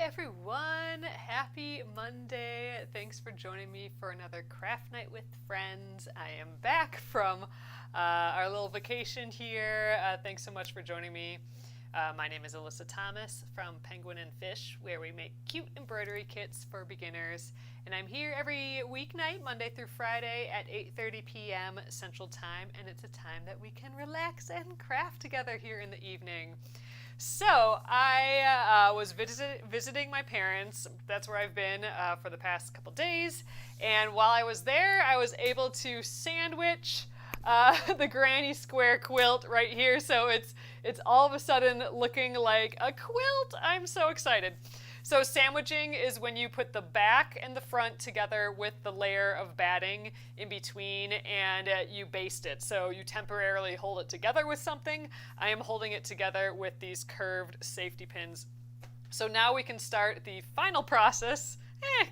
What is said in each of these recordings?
everyone, happy Monday. Thanks for joining me for another craft night with friends. I am back from our little vacation here. Thanks so much for joining me. My name is Alyssa Thomas from Penguin and Fish, where we make cute embroidery kits for beginners. And I'm here every weeknight, Monday through Friday at 8:30 p.m. Central Time, and it's a time that we can relax and craft together here in the evening. So I was visiting my parents. That's where I've been for the past couple days. And while I was there, I was able to sandwich the Granny Square Quilt right here. So it's all of a sudden looking like a quilt. I'm so excited. So sandwiching is when you put the back and the front together with the layer of batting in between and you baste it. So you temporarily hold it together with something. I am holding it together with these curved safety pins. So now we can start the final process,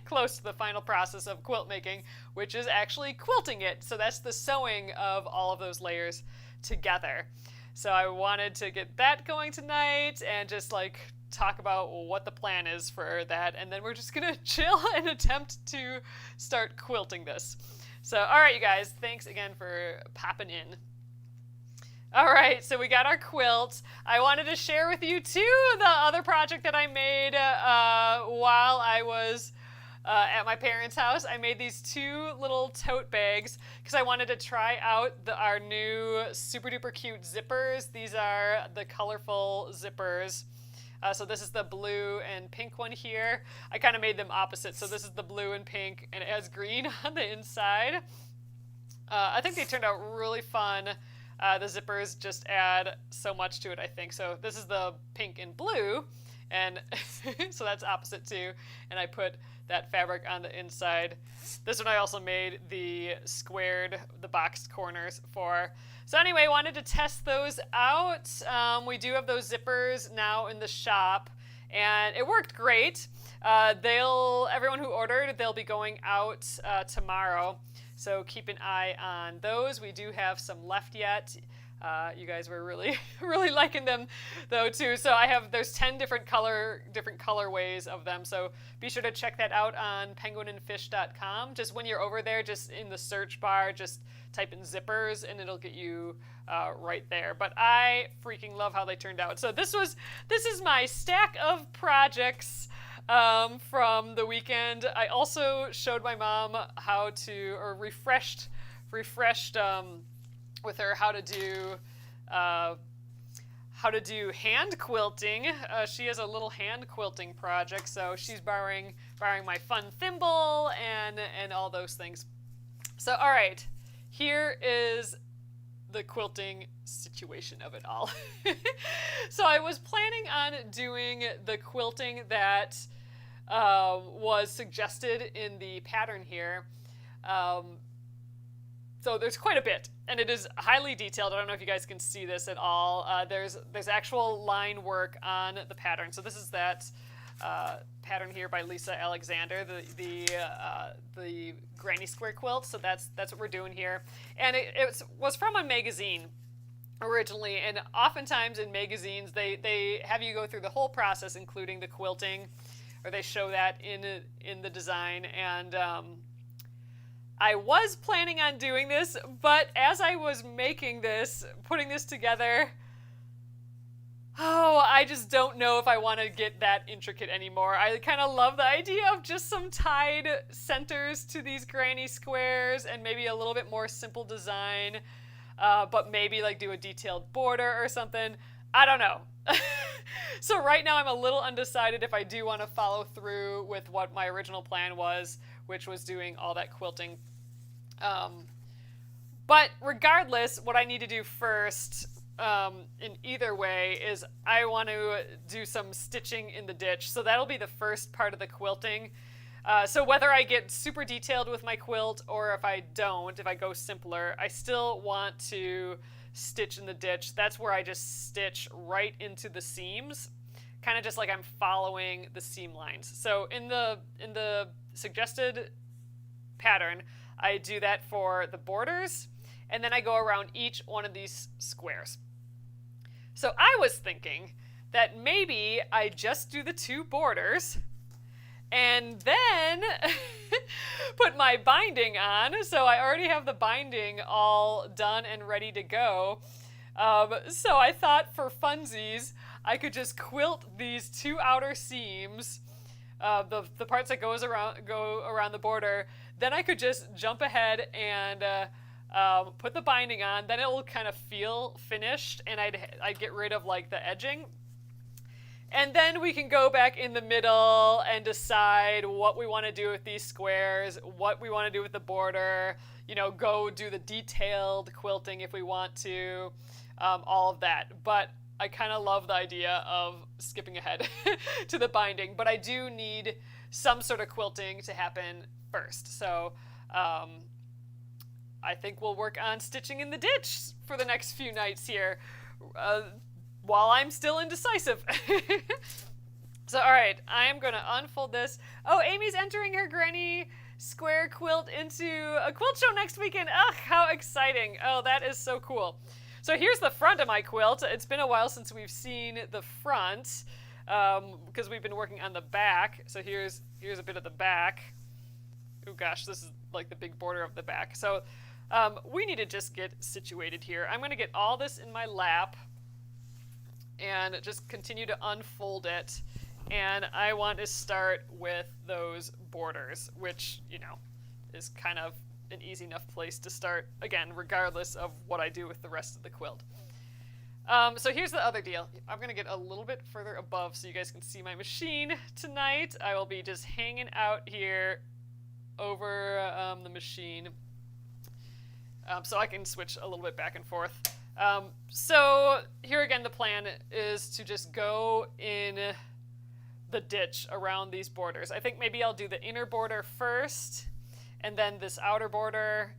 close to the final process of quilt making, which is actually quilting it. So that's the sewing of all of those layers together. So I wanted to get that going tonight and just talk about what the plan is for that, and then we're just gonna chill and attempt to start quilting this. So, all right, you guys, thanks again for popping in. All right, so we got our quilt. I wanted to share with you too the other project that I made while I was at my parents' house. I made these two little tote bags because I wanted to try out our new super duper cute zippers. These are the colorful zippers. So this is the blue and pink one here. I kind of made them opposite. So this is the blue and pink, and it has green on the inside. I think they turned out really fun. The zippers just add so much to it, I think. So this is the pink and blue, and so that's opposite too. And I put that fabric on the inside. This one I also made the boxed corners for. So anyway, wanted to test those out. We do have those zippers now in the shop, and it worked great. Everyone who ordered, they'll be going out tomorrow. So keep an eye on those. We do have some left yet. You guys were really, really liking them though too. So there's 10 different colorways of them. So be sure to check that out on penguinandfish.com. Just when you're over there, just in the search bar, just type in zippers and it'll get you right there. But I freaking love how they turned out. So this is my stack of projects from the weekend. I also showed my mom refreshed with her how to do hand quilting. She has a little hand quilting project, so she's borrowing my fun thimble and all those things. So all right, here is the quilting situation of it all. So I was planning on doing the quilting that was suggested in the pattern here. So there's quite a bit, and it is highly detailed. I don't know if you guys can see this at all. There's actual line work on the pattern. So this is that pattern here by Lissa Alexander, the Granny Square Quilt. So that's what we're doing here, and it was from a magazine originally. And oftentimes in magazines, they have you go through the whole process, including the quilting, or they show that in the design. And I was planning on doing this, but as I was putting this together, I just don't know if I want to get that intricate anymore. I kind of love the idea of just some tied centers to these granny squares and maybe a little bit more simple design, but maybe do a detailed border or something. I don't know. So right now I'm a little undecided if I do want to follow through with what my original plan was, which was doing all that quilting. But regardless, what I need to do first, in either way, is I want to do some stitching in the ditch. So that'll be the first part of the quilting. So whether I get super detailed with my quilt or if I go simpler, I still want to stitch in the ditch. That's where I just stitch right into the seams, kind of just like I'm following the seam lines. So in the suggested pattern, I do that for the borders, and then I go around each one of these squares. So I was thinking that maybe I just do the 2 borders and then put my binding on. So I already have the binding all done and ready to go. So I thought for funsies, I could just quilt these 2 outer seams, the parts that go around the border. Then I could just jump ahead and put the binding on. Then it will kind of feel finished, and I'd get rid of like the edging. And then we can go back in the middle and decide what we want to do with these squares, what we want to do with the border, you know, go do the detailed quilting if we want to, all of that. But I kind of love the idea of skipping ahead to the binding, but I do need some sort of quilting to happen first. So I think we'll work on stitching in the ditch for the next few nights here. While I'm still indecisive. So, all right, I am going to unfold this. Oh, Amy's entering her Granny Square Quilt into a quilt show next weekend. Ugh, how exciting. Oh, that is so cool. So here's the front of my quilt. It's been a while since we've seen the front because we've been working on the back. So here's a bit of the back. Oh gosh, this is like the big border of the back. So we need to just get situated here. I'm going to get all this in my lap and just continue to unfold it. And I want to start with those borders, which, you know, is kind of an easy enough place to start, again, regardless of what I do with the rest of the quilt. So here's the other deal. I'm going to get a little bit further above so you guys can see my machine tonight. I will be just hanging out here over the machine so I can switch a little bit back and forth. So here again, the plan is to just go in the ditch around these borders. I think maybe I'll do the inner border first and then this outer border,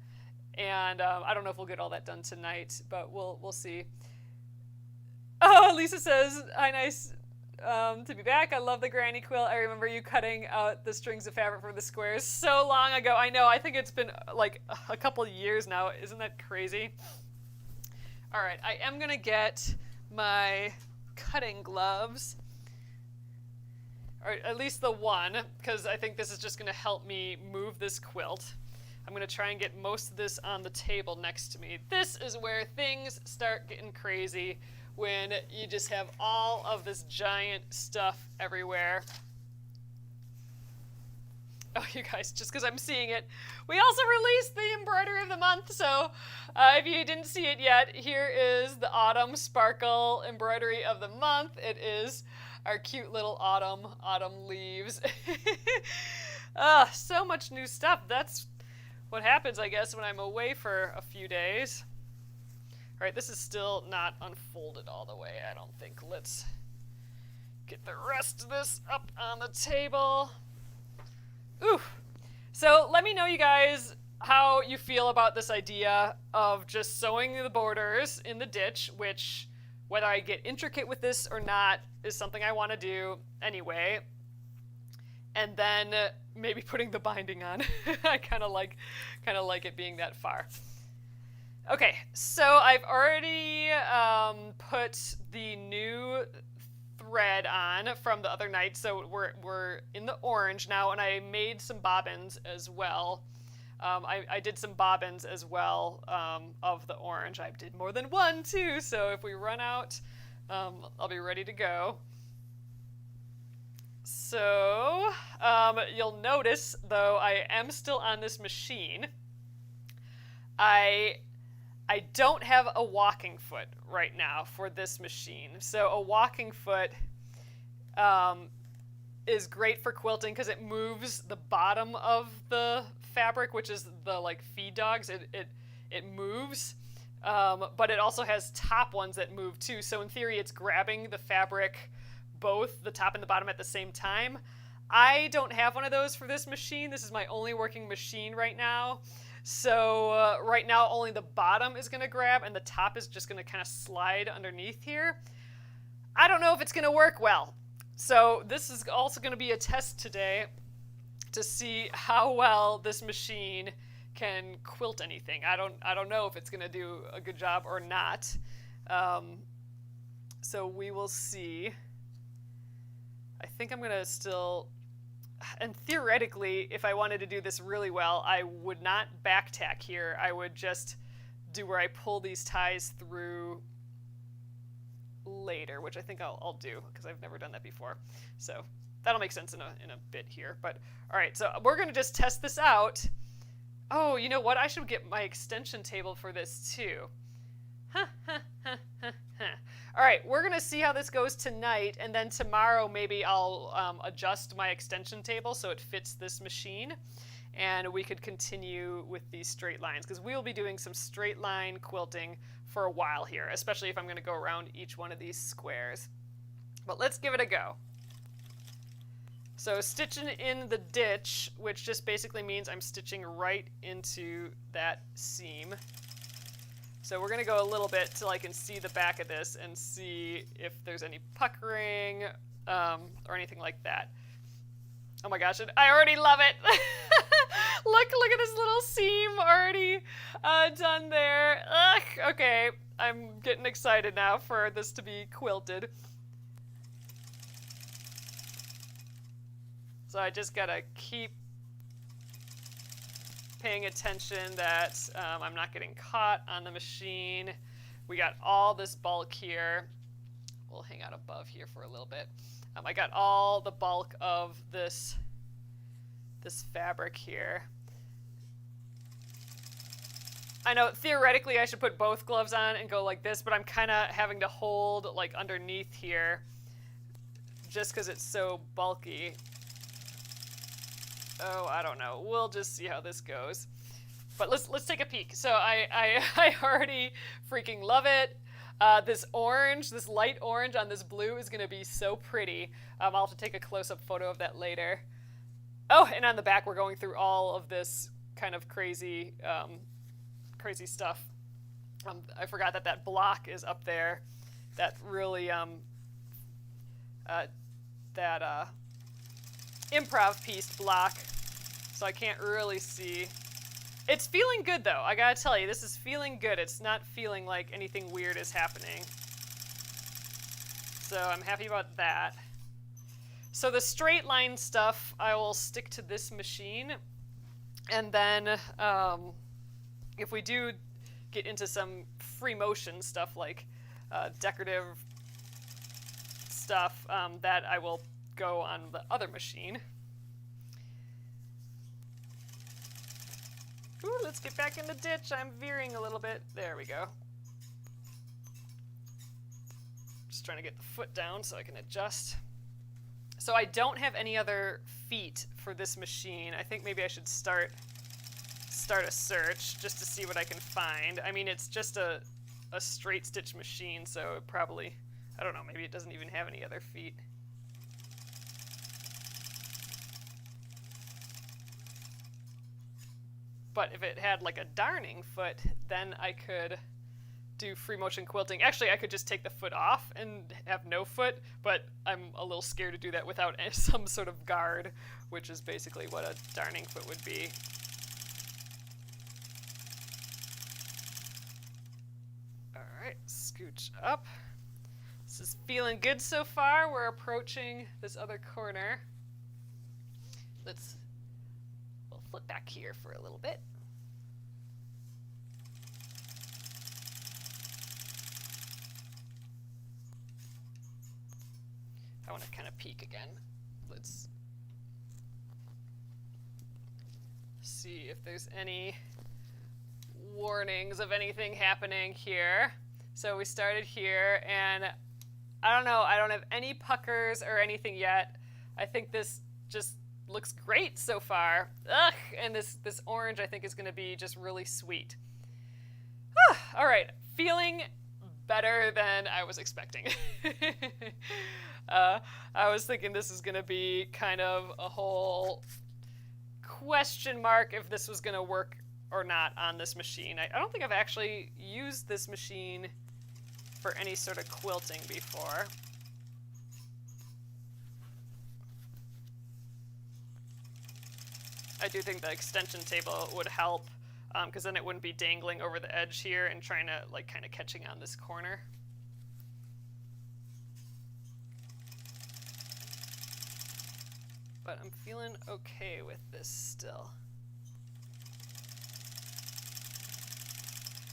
and I don't know if we'll get all that done tonight, but we'll see. Oh, Lisa says, hi, nice to be back. I love the Granny quilt. I remember you cutting out the strings of fabric for the squares so long ago. I know, I think it's been like a couple years now. Isn't that crazy? All right, I am gonna get my cutting gloves, or at least the one, because I think this is just gonna help me move this quilt. I'm gonna try and get most of this on the table next to me. This is where things start getting crazy, when you just have all of this giant stuff everywhere. Oh, you guys, just because I'm seeing it. We also released the Embroidery of the Month, so if you didn't see it yet, here is the Autumn Sparkle Embroidery of the Month. It is our cute little autumn leaves. So much new stuff. That's what happens, I guess, when I'm away for a few days. All right, this is still not unfolded all the way, I don't think. Let's get the rest of this up on the table. Ooh. So let me know, you guys, how you feel about this idea of just sewing the borders in the ditch, which, whether I get intricate with this or not, is something I want to do anyway. And then maybe putting the binding on. I kind of like it being that far. Okay, so I've already put the new thread on from the other night, so we're in the orange now, and I made some bobbins as well. I did some bobbins as well of the orange. I did more than one too, so if we run out, I'll be ready to go. So you'll notice, though, I am still on this machine. I don't have a walking foot right now for this machine. So a walking foot is great for quilting because it moves the bottom of the fabric, which is the like feed dogs. It moves, but it also has top ones that move too. So in theory, it's grabbing the fabric, both the top and the bottom at the same time. I don't have one of those for this machine. This is my only working machine right now. So right now only the bottom is going to grab and the top is just going to kind of slide underneath here. I don't know if it's going to work well. So this is also going to be a test today to see how well this machine can quilt anything. I don't know if it's going to do a good job or not. So we will see. I think I'm going to still, and theoretically, if I wanted to do this really well, I would not back tack here. I would just do where I pull these ties through later, which I think I'll do because I've never done that before. So that'll make sense in a bit here. But all right, so we're going to just test this out. Oh, you know what? I should get my extension table for this too. All right, we're going to see how this goes tonight, and then tomorrow maybe I'll adjust my extension table so it fits this machine, and we could continue with these straight lines, because we will be doing some straight line quilting for a while here, especially if I'm going to go around each one of these squares. But let's give it a go. So stitching in the ditch, which just basically means I'm stitching right into that seam. So we're going to go a little bit till I can see the back of this and see if there's any puckering or anything like that. Oh my gosh, I already love it. Look at this little seam already done there. Ugh, okay, I'm getting excited now for this to be quilted. So I just gotta keep paying attention that I'm not getting caught on the machine. We got all this bulk here. We'll hang out above here for a little bit. I got all the bulk of this fabric here. I know theoretically I should put both gloves on and go like this, but I'm kind of having to hold like underneath here just because it's so bulky. Oh, I don't know. We'll just see how this goes. But let's take a peek. So I already freaking love it. This orange, this light orange on this blue is going to be so pretty. I'll have to take a close-up photo of that later. Oh, and on the back we're going through all of this kind of crazy, crazy stuff. I forgot that block is up there. That really, improv piece block, so I can't really see. It's feeling good though, I gotta tell you, this is feeling good. It's not feeling like anything weird is happening. So I'm happy about that. So the straight line stuff, I will stick to this machine. And then if we do get into some free motion stuff like decorative stuff, that I will go on the other machine. Ooh, let's get back in the ditch. I'm veering a little bit. There we go. Just trying to get the foot down so I can adjust. So I don't have any other feet for this machine. I think maybe I should start a search just to see what I can find. I mean, it's just a straight stitch machine, so it probably, I don't know, maybe it doesn't even have any other feet. But if it had like a darning foot, then I could do free motion quilting. Actually, I could just take the foot off and have no foot, but I'm a little scared to do that without some sort of guard, which is basically what a darning foot would be. All right, scooch up. This is feeling good so far. We're approaching this other corner. We'll flip back here for a little bit. I want to kind of peek again. Let's see if there's any warnings of anything happening here. So we started here, and I don't know, I don't have any puckers or anything yet. I think this just looks great so far. Ugh, and this orange I think is going to be just really sweet. All right, feeling better than I was expecting. I was thinking this is going to be kind of a whole question mark if this was going to work or not on this machine. I don't think I've actually used this machine for any sort of quilting before. I do think the extension table would help, because then it wouldn't be dangling over the edge here and trying to, like, kind of catching on this corner. but I'm feeling okay with this still.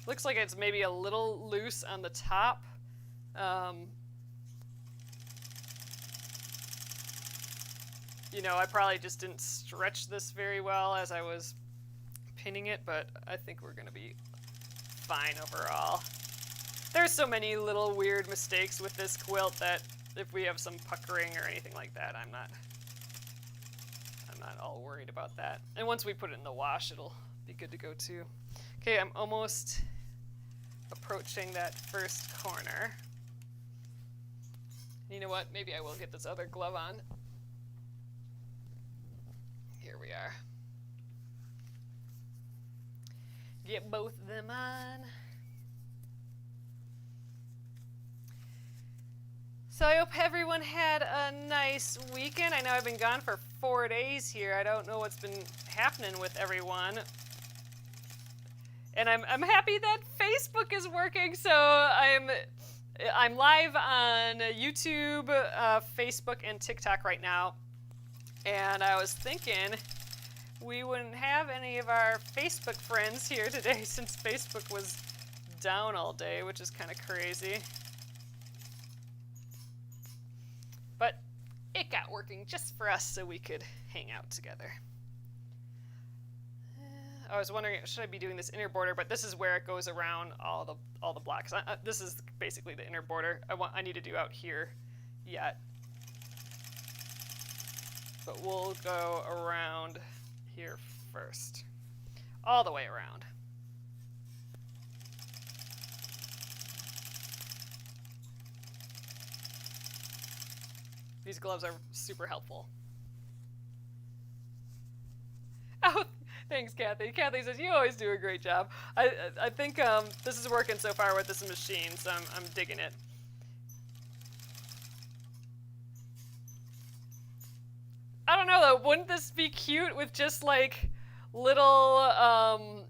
Looks like it's maybe a little loose on the top. You know, I probably just didn't stretch this very well as I was pinning it, but I think we're gonna be fine overall. There's so many little weird mistakes with this quilt that if we have some puckering or anything like that, I'm not all worried about that. And once we put it in the wash, it'll be good to go too. Okay, I'm almost approaching that first corner. You know what? Maybe I will get this other glove on. Here we are. Get both of them on. So I hope everyone had a nice weekend. I know I've been gone for 4 days here. I don't know what's been happening with everyone. And I'm happy that Facebook is working. So I'm live on YouTube, Facebook, and TikTok right now. And I was thinking we wouldn't have any of our Facebook friends here today since Facebook was down all day, which is kind of crazy. But it got working just for us so we could hang out together. I was wondering, should I be doing this inner border? But this is where it goes around all the blocks. This is basically the inner border. I need to do out here yet. But we'll go around here first. All the way around. These gloves are super helpful. Oh, thanks, Kathy. Kathy says, you always do a great job. I think this is working so far with this machine, so I'm digging it. I don't know, though. Wouldn't this be cute with just, like, little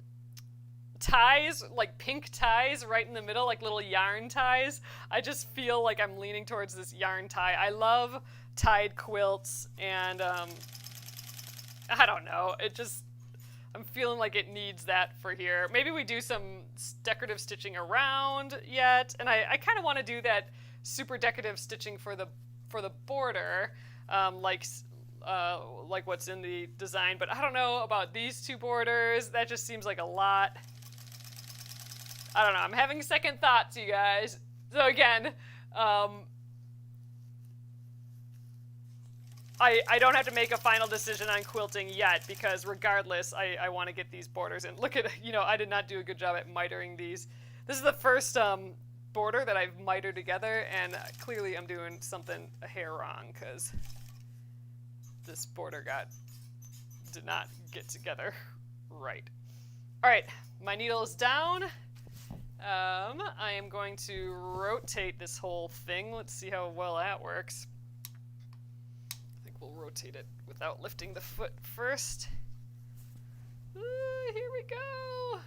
ties, like pink ties right in the middle, like little yarn ties? I just feel like I'm leaning towards this yarn tie. I love tied quilts, and I don't know. I'm feeling like it needs that for here. Maybe we do some decorative stitching around yet, and I kind of want to do that super decorative stitching for the border, like what's in the design, but I don't know about these two borders. That just seems like a lot. I don't know. I'm having second thoughts, you guys. So again, I don't have to make a final decision on quilting yet because regardless, I want to get these borders in. Look at, I did not do a good job at mitering these. This is the first border that I've mitered together, and clearly I'm doing something a hair wrong because this border did not get together right. All right, my needle is down. I am going to rotate this whole thing. Let's see how well that works. I think we'll rotate it without lifting the foot first. Here we go.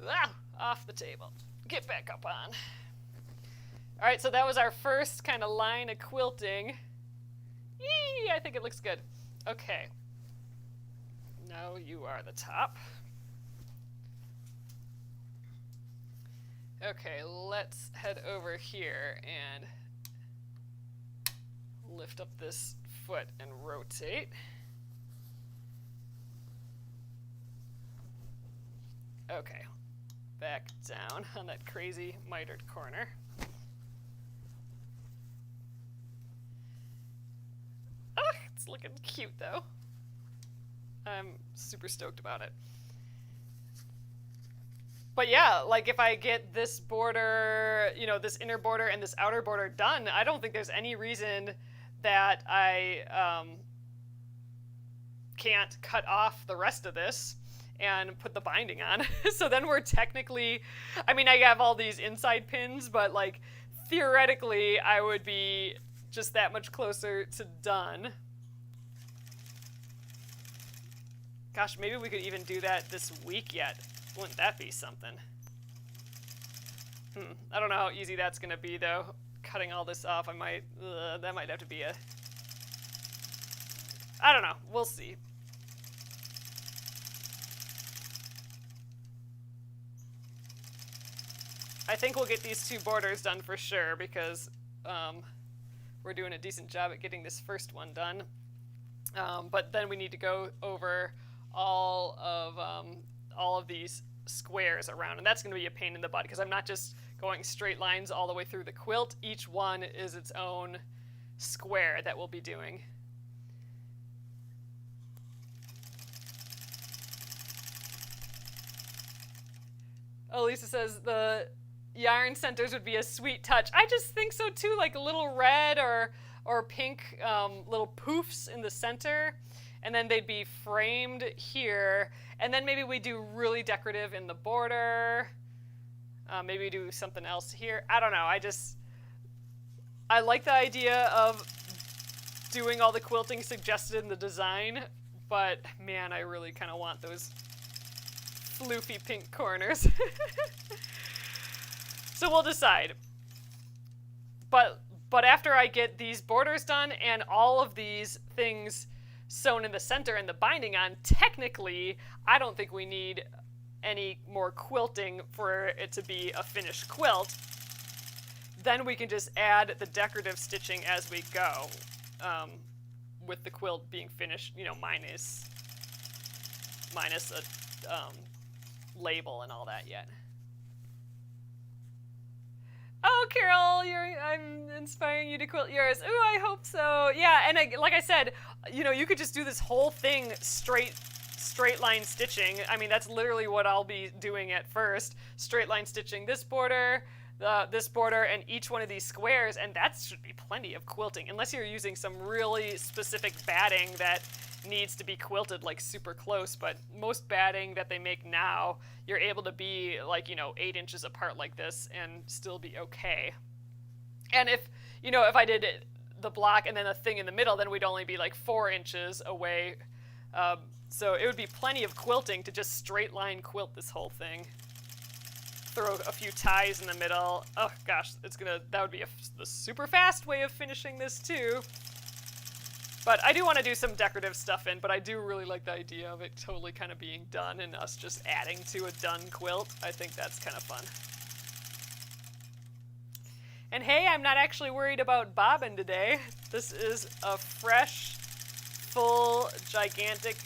Ah, off the table. Get back up on. All right, so that was our first kind of line of quilting. Yee, I think it looks good. Okay. Now you are the top. Okay, let's head over here and lift up this foot and rotate. Okay, back down on that crazy mitered corner. Oh, it's looking cute though. I'm super stoked about it. But yeah, like if I get this border, this inner border and this outer border done, I don't think there's any reason that I can't cut off the rest of this and put the binding on. So then we're technically, I have all these inside pins, but like theoretically I would be just that much closer to done. Gosh, maybe we could even do that this week yet. Wouldn't that be something? I don't know how easy that's gonna be though. Cutting all this off, that might have to be I don't know. We'll see. I think we'll get these 2 borders done for sure because we're doing a decent job at getting this first one done. But then we need to go over all of these squares around, and that's going to be a pain in the butt because I'm not just going straight lines all the way through the quilt. Each one is its own square that we'll be doing. Oh, Lisa says the yarn centers would be a sweet touch. I just think so too, like a little red or pink little poofs in the center, and then they'd be framed here, and then maybe we do really decorative in the border. Maybe we do something else here. I don't know. I like the idea of doing all the quilting suggested in the design, but man, I really kind of want those floofy pink corners. So we'll decide. But after I get these borders done and all of these things sewn in the center and the binding on, technically, I don't think we need any more quilting for it to be a finished quilt. Then we can just add the decorative stitching as we go, with the quilt being finished, you know, minus a label and all that yet. Oh, Carol, I'm inspiring you to quilt yours. Ooh, I hope so. Yeah, and like I said, you know, you could just do this whole thing straight line stitching. I mean, that's literally what I'll be doing at first. Straight line stitching this border, this border, and each one of these squares, and that should be plenty of quilting, unless you're using some really specific batting that needs to be quilted like super close. But most batting that they make now, you're able to be like, you know, 8 inches apart like this and still be okay. And if I did the block and then a thing in the middle, then we'd only be like 4 inches away. So it would be plenty of quilting to just straight line quilt this whole thing. Throw a few ties in the middle. Oh gosh, that would be the super fast way of finishing this too. But I do want to do some decorative stuff in, but I do really like the idea of it totally kind of being done and us just adding to a done quilt. I think that's kind of fun. And hey, I'm not actually worried about bobbin today. This is a fresh, full, gigantic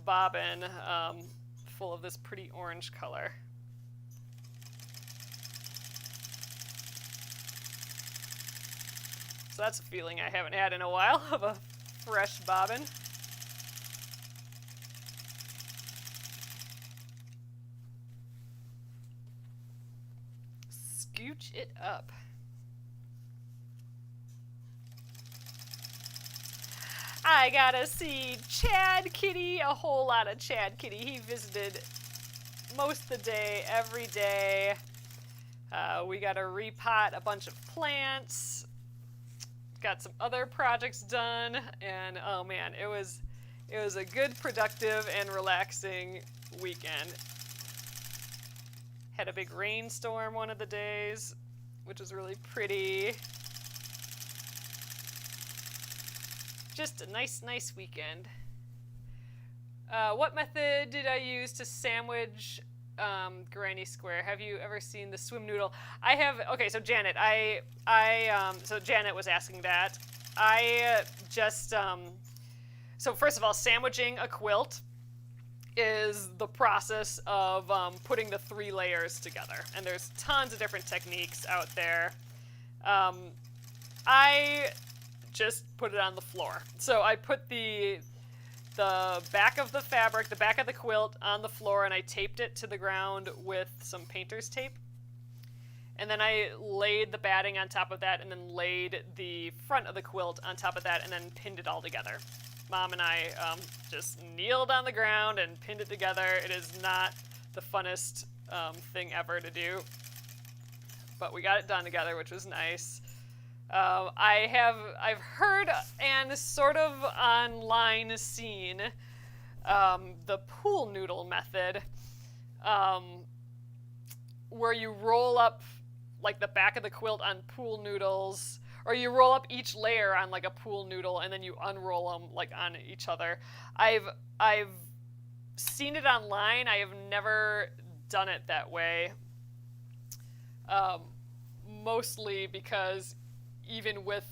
bobbin, full of this pretty orange color. So that's a feeling I haven't had in a while, of a fresh bobbin. Scooch it up. I gotta see Chad Kitty, a whole lot of Chad Kitty. He visited most of the day, every day. We gotta repot a bunch of plants. Got some other projects done, and oh man, it was a good, productive, and relaxing weekend. Had a big rainstorm one of the days, which was really pretty. Just a nice weekend. What method did I use to sandwich Granny Square? Have you ever seen the swim noodle? I have. Okay, so Janet, so Janet was asking that. I just, so first of all, sandwiching a quilt is the process of putting the 3 layers together, and there's tons of different techniques out there. I just put it on the floor. So I put the back of the fabric, the back of the quilt on the floor, and I taped it to the ground with some painter's tape. And then I laid the batting on top of that, and then laid the front of the quilt on top of that, and then pinned it all together. Mom and I just kneeled on the ground and pinned it together. It is not the funnest thing ever to do, but we got it done together, which was nice. I've heard and sort of online seen the pool noodle method, where you roll up like the back of the quilt on pool noodles, or you roll up each layer on like a pool noodle and then you unroll them like on each other. I've seen it online. I have never done it that way. Mostly because even with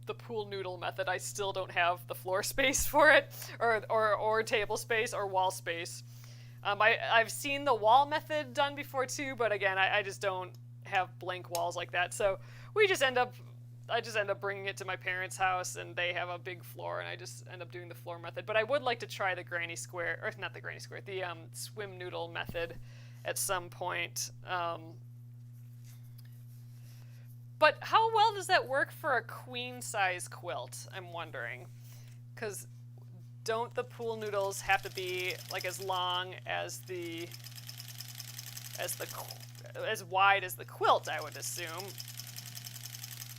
the pool noodle method, I still don't have the floor space for it, or table space, or wall space. I've seen the wall method done before too, but again, I just don't have blank walls like that. So I just end up bringing it to my parents' house, and they have a big floor, and I just end up doing the floor method. But I would like to try the Granny Square, or not the Granny Square, the swim noodle method at some point. But how well does that work for a queen size quilt, I'm wondering? Because don't the pool noodles have to be like as long as as wide as the quilt, I would assume.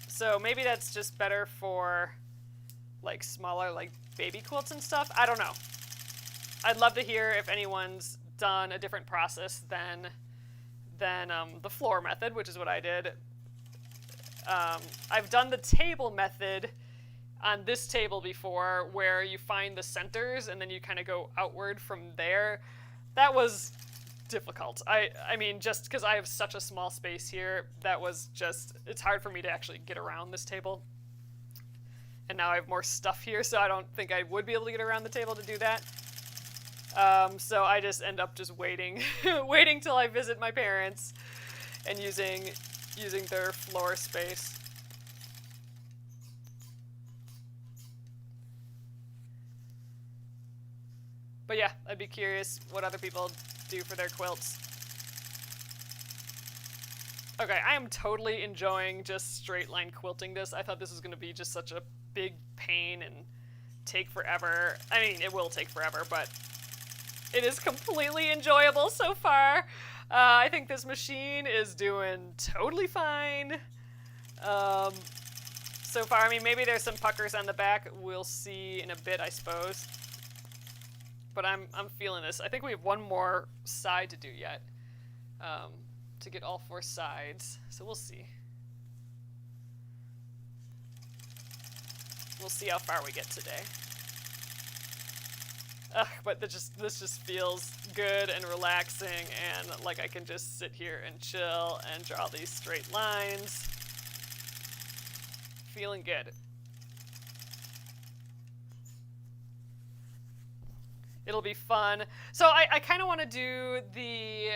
So maybe that's just better for like smaller like baby quilts and stuff. I don't know. I'd love to hear if anyone's done a different process than the floor method, which is what I did. I've done the table method on this table before, where you find the centers and then you kind of go outward from there. That was difficult. I mean, just because I have such a small space here, it's hard for me to actually get around this table. And now I have more stuff here, so I don't think I would be able to get around the table to do that. So I just end up just waiting till I visit my parents and using their floor space. But yeah, I'd be curious what other people do for their quilts. Okay, I am totally enjoying just straight line quilting this. I thought this was going to be just such a big pain and take forever. I mean, it will take forever, but it is completely enjoyable so far. I think this machine is doing totally fine so far. I mean, maybe there's some puckers on the back. We'll see in a bit, I suppose. But I'm feeling this. I think we have one more side to do yet to get all 4 sides. So we'll see. We'll see how far we get today. But this just feels good and relaxing, and like I can just sit here and chill and draw these straight lines. Feeling good. It'll be fun. So I kind of want to do the,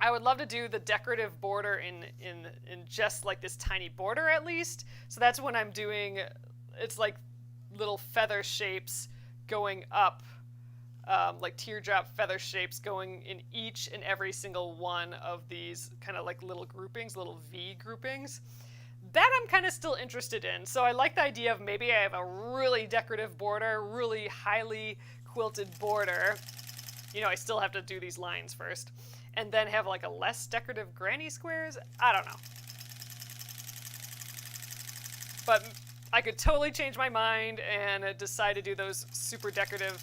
I would love to do the decorative border in just like this tiny border at least. So that's when I'm doing, it's like little feather shapes going up, like teardrop feather shapes going in each and every single one of these kind of like little groupings, little V groupings. That I'm kind of still interested in. So I like the idea of maybe I have a really decorative border, really highly quilted border. You know, I still have to do these lines first. And then have like a less decorative granny squares. I don't know. But I could totally change my mind and decide to do those super decorative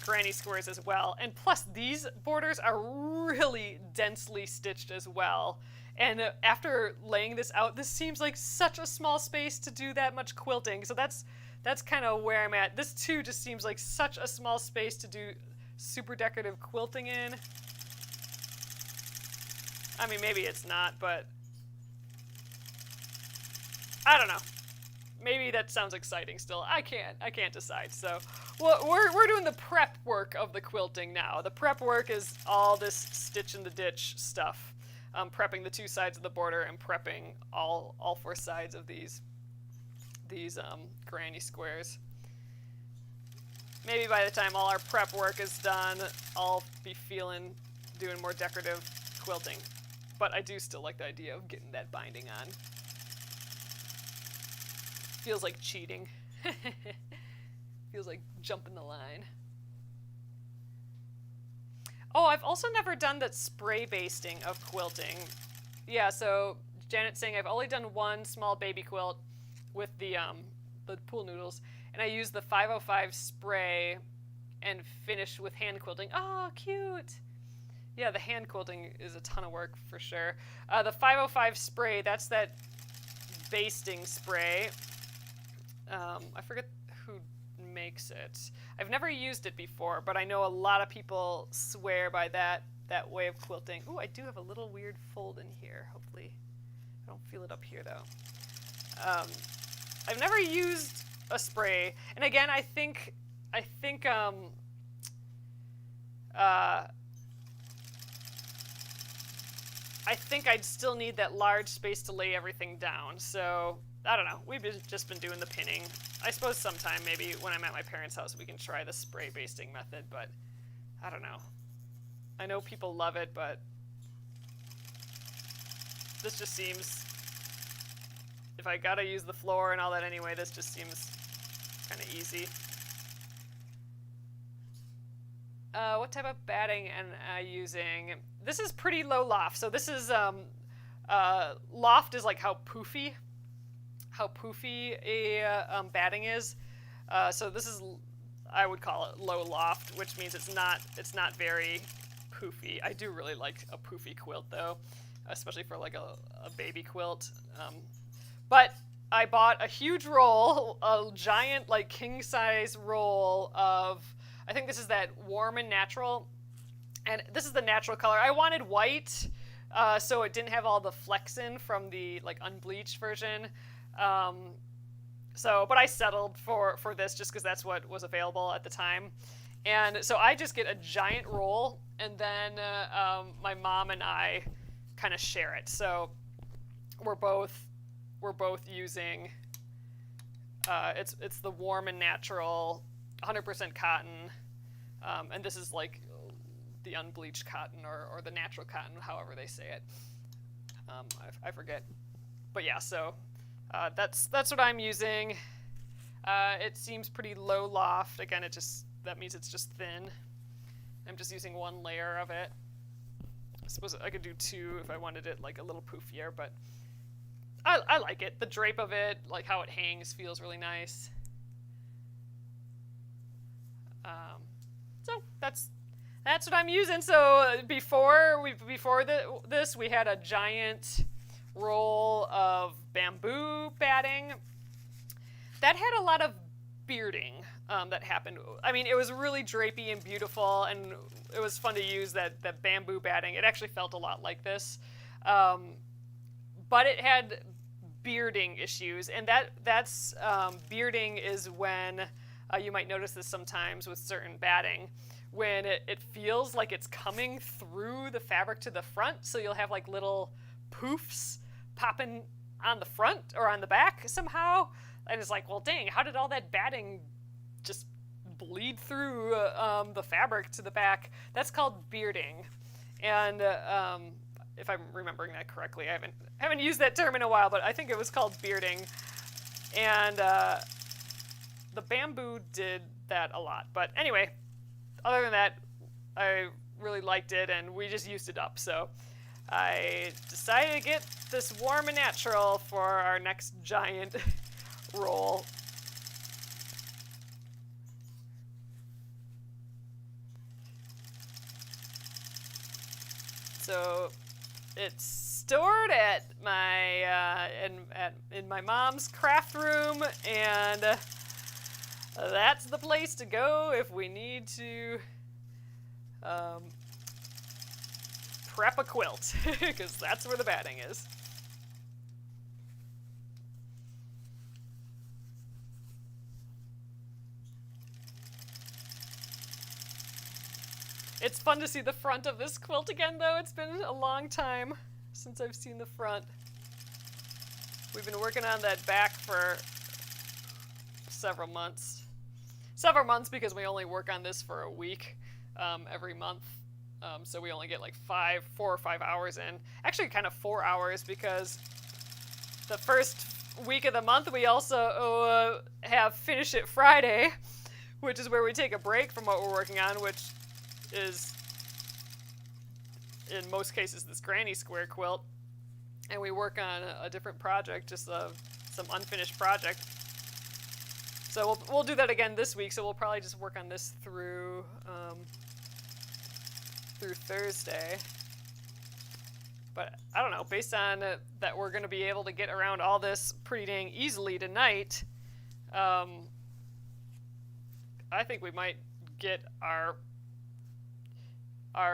granny squares as well. And plus, these borders are really densely stitched as well. And after laying this out, this seems like such a small space to do that much quilting. So that's kind of where I'm at. This too just seems like such a small space to do super decorative quilting in. I mean, maybe it's not, but I don't know. Maybe that sounds exciting still. I can't decide. So well, we're doing the prep work of the quilting now. The prep work is all this stitch in the ditch stuff. Prepping the 2 sides of the border and prepping all 4 sides of these granny squares. Maybe by the time all our prep work is done, I'll be doing more decorative quilting. But I do still like the idea of getting that binding on. Feels like cheating. Feels like jumping the line. Oh, I've also never done that spray basting of quilting. Yeah, so Janet's saying I've only done one small baby quilt with the pool noodles, and I used the 505 spray and finished with hand quilting. Oh, cute! Yeah, the hand quilting is a ton of work for sure. The 505 spray, that's that basting spray. I forget who makes it. I've never used it before, but I know a lot of people swear by that way of quilting. Ooh, I do have a little weird fold in here. Hopefully I don't feel it up here though. I've never used a spray, and again, I think I'd still need that large space to lay everything down. So I don't know. We've just been doing the pinning. I suppose sometime maybe when I'm at my parents' house we can try the spray basting method, but I don't know. I know people love it, but this just seems, if I gotta use the floor and all that anyway, this just seems kind of easy. What type of batting am I using? This is pretty low loft. So this is, loft is like how poofy a batting is. So this is, I would call it low loft, which means it's not very poofy. I do really like a poofy quilt though, especially for like a baby quilt. But I bought a huge roll, a giant like king size roll of, I think this is that Warm and Natural, and this is the natural color. I wanted white, so it didn't have all the flexin from the like unbleached version. But I settled for this just because that's what was available at the time. And so I just get a giant roll, and then my mom and I kind of share it. So we're both using it's the Warm and Natural 100% cotton, and this is like the unbleached cotton or the natural cotton, however they say it. I forget, but yeah. So that's what I'm using. It seems pretty low loft. Again, that means it's just thin. I'm just using one layer of it. I suppose I could do two if I wanted it like a little poofier, but I like it. The drape of it, like how it hangs, feels really nice. So that's what I'm using. So before this, we had a giant roll of bamboo batting that had a lot of bearding that happened. I mean, it was really drapey and beautiful, and it was fun to use that bamboo batting. It actually felt a lot like this, but it had bearding issues, and that's bearding is when you might notice this sometimes with certain batting, when it feels like it's coming through the fabric to the front, so you'll have like little poofs popping on the front or on the back somehow, and it's like, well, dang, how did all that batting just bleed through the fabric to the back? That's called bearding, and if I'm remembering that correctly, I haven't used that term in a while, but I think it was called bearding, and the bamboo did that a lot. But anyway, other than that, I really liked it, and we just used it up. So I decided to get this Warm and Natural for our next giant roll. So it's stored at my in my mom's craft room, and that's the place to go if we need to prep a quilt, because that's where the batting is. It's fun to see the front of this quilt again, though. It's been a long time since I've seen the front. We've been working on that back for several months. Several months because we only work on this for a week every month. So we only get like 4 or 5 hours in. Actually, kind of 4 hours, because the first week of the month we also have Finish It Friday, which is where we take a break from what we're working on, which is, in most cases, this Granny Square Quilt, and we work on a different project, just some unfinished project. So we'll do that again this week, so we'll probably just work on this through Thursday. But I don't know, based on that we're going to be able to get around all this pretty dang easily tonight, I think we might get our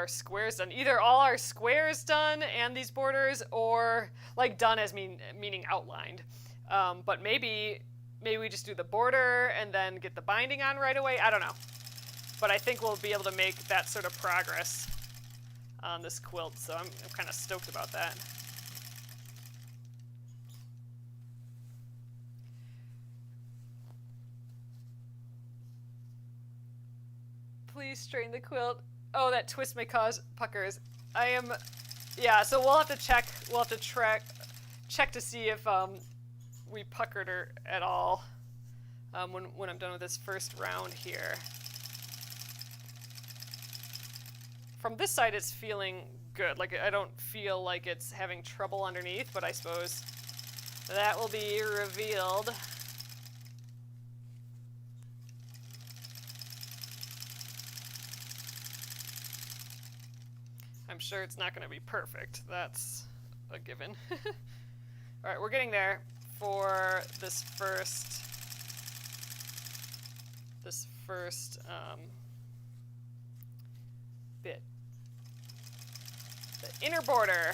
squares done. Either all our squares done and these borders, or like done as meaning outlined. But maybe we just do the border and then get the binding on right away. I don't know. But I think we'll be able to make that sort of progress on this quilt, so I'm kind of stoked about that. Please strain the quilt. Oh, that twist may cause puckers. Yeah, so we'll have to check. We'll have to check to see if we puckered her at all when I'm done with this first round here. From this side, it's feeling good. Like, I don't feel like it's having trouble underneath, but I suppose that will be revealed. I'm sure it's not going to be perfect. That's a given. All right, we're getting there for this first bit. The inner border.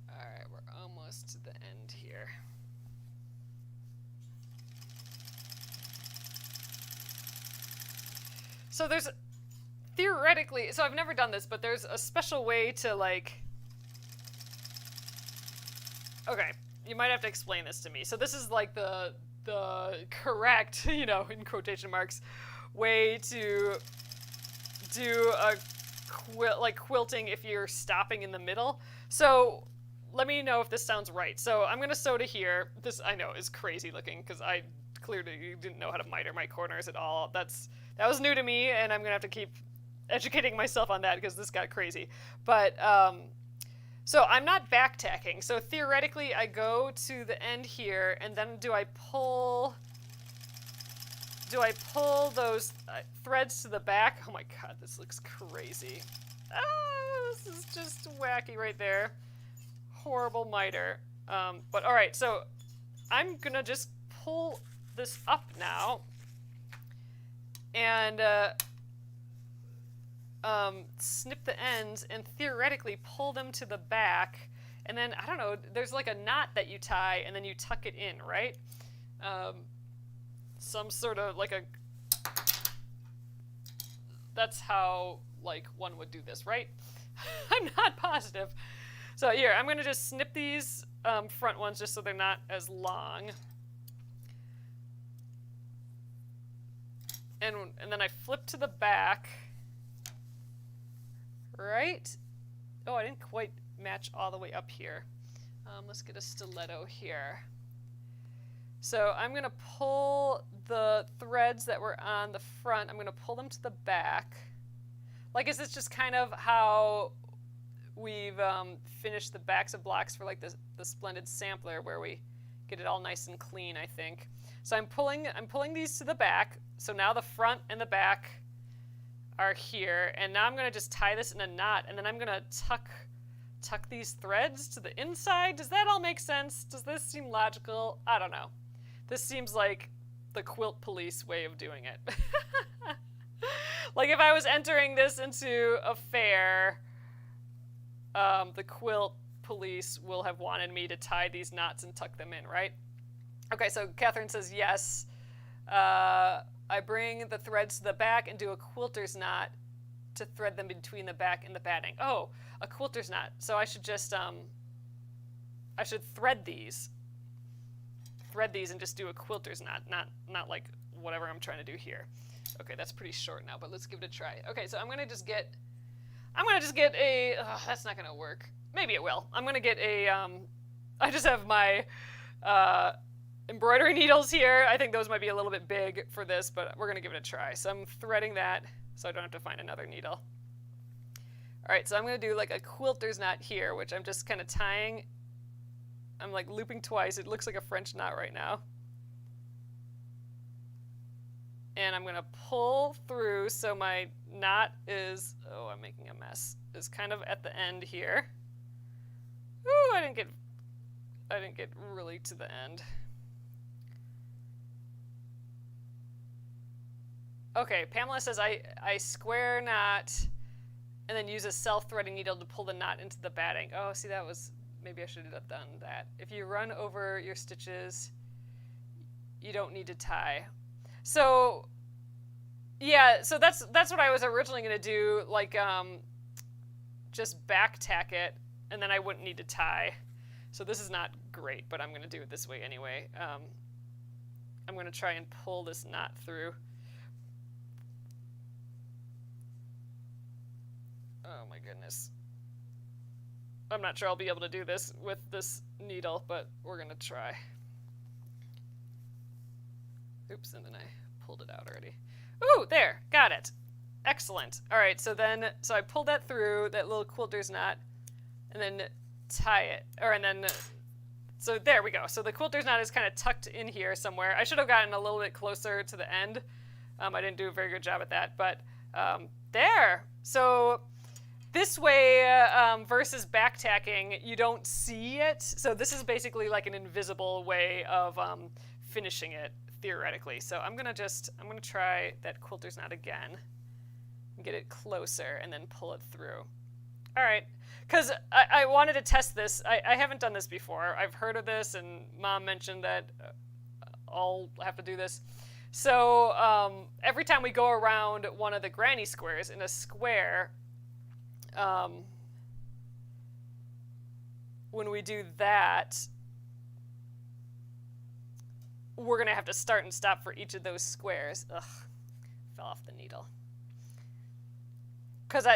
All right, we're almost to the end here. So there's theoretically, so I've never done this, but there's a special way to like, okay, you might have to explain this to me. So this is like the correct, you know, in quotation marks, way to do a quilting if you're stopping in the middle. So let me know if this sounds right. So I'm gonna sew to here. This, I know, is crazy looking because I clearly didn't know how to miter my corners at all. That was new to me, and I'm gonna have to keep educating myself on that because this got crazy. But so I'm not back tacking. So theoretically, I go to the end here, and then do I pull those threads to the back? Oh my god, this looks crazy. This is just wacky right there. Horrible miter. But all right, so I'm gonna just pull this up now, and snip the ends and theoretically pull them to the back, and then I don't know, there's like a knot that you tie and then you tuck it in, right? Some sort of like that's how like one would do this, right? I'm not positive. So here, I'm gonna just snip these front ones just so they're not as long. And then I flip to the back, right? Oh, I didn't quite match all the way up here. Let's get a stiletto here. So I'm going to pull the threads that were on the front, I'm going to pull them to the back. Like, is this just kind of how we've finished the backs of blocks for like the Splendid sampler, where we get it all nice and clean, I think. So I'm pulling these to the back. So now the front and the back are here, and now I'm going to just tie this in a knot, and then I'm going to tuck these threads to the inside. Does that all make sense? Does this seem logical? I don't know. This seems like the quilt police way of doing it. Like if I was entering this into a fair, the quilt police will have wanted me to tie these knots and tuck them in, right? Okay, so Catherine says yes. I bring the threads to the back and do a quilter's knot to thread them between the back and the batting. Oh, a quilter's knot. So I should just, I should thread these and just do a quilter's knot, not like whatever I'm trying to do here. Okay, that's pretty short now, but let's give it a try. Okay, so I'm gonna just get a, that's not gonna work. Maybe it will. I'm gonna get a, I just have my embroidery needles here. I think those might be a little bit big for this, but we're gonna give it a try. So I'm threading that so I don't have to find another needle. All right, so I'm gonna do like a quilter's knot here, which I'm just kind of tying I'm like looping twice. It looks like a French knot right now. And I'm gonna pull through so my knot is, oh, I'm making a mess, is kind of at the end here. Ooh, I didn't get really to the end. Okay, Pamela says I square knot and then use a self-threading needle to pull the knot into the batting. Oh, see, that was, maybe I should have done that. If you run over your stitches, you don't need to tie. So, yeah, so that's what I was originally going to do, like, just back tack it, and then I wouldn't need to tie. So this is not great, but I'm going to do it this way anyway. I'm going to try and pull this knot through. Oh my goodness. I'm not sure I'll be able to do this with this needle, but we're going to try. Oops, and then I pulled it out already. Ooh, there, got it. Excellent. All right, so I pulled that through, that little quilter's knot, and then tie it, so there we go. So the quilter's knot is kind of tucked in here somewhere. I should have gotten a little bit closer to the end. I didn't do a very good job at that, but there. So this way versus back tacking, you don't see it. So this is basically like an invisible way of finishing it, theoretically. So I'm gonna try that quilter's knot again and get it closer and then pull it through. All right, because I wanted to test this. I haven't done this before. I've heard of this, and Mom mentioned that I'll have to do this. So every time we go around one of the granny squares in a square, when we do that, we're going to have to start and stop for each of those squares. Ugh, fell off the needle. Because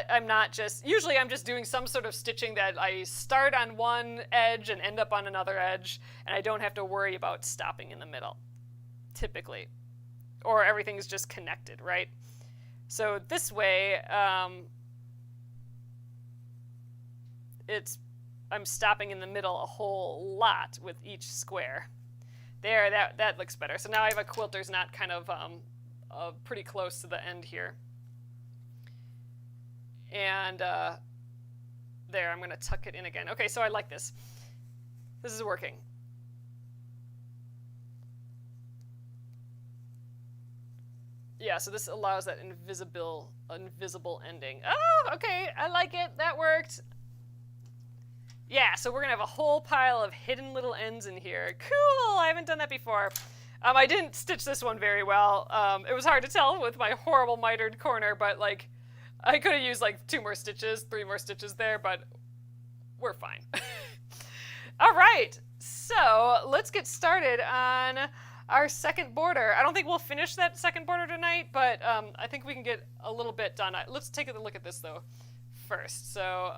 usually I'm just doing some sort of stitching that I start on one edge and end up on another edge, and I don't have to worry about stopping in the middle, typically. Or everything's just connected, right? So this way, I'm stopping in the middle a whole lot with each square. There, that looks better. So now I have a quilter's knot kind of pretty close to the end here. And there, I'm going to tuck it in again. Okay, so I like this. This is working. Yeah, so this allows that invisible ending. Oh, okay, I like it. That worked. Yeah, so we're going to have a whole pile of hidden little ends in here. Cool, I haven't done that before. I didn't stitch this one very well. It was hard to tell with my horrible mitered corner, but like, I could have used like 2 more stitches, 3 more stitches there, but we're fine. All right, so let's get started on our second border. I don't think we'll finish that second border tonight, but I think we can get a little bit done. Let's take a look at this though first. So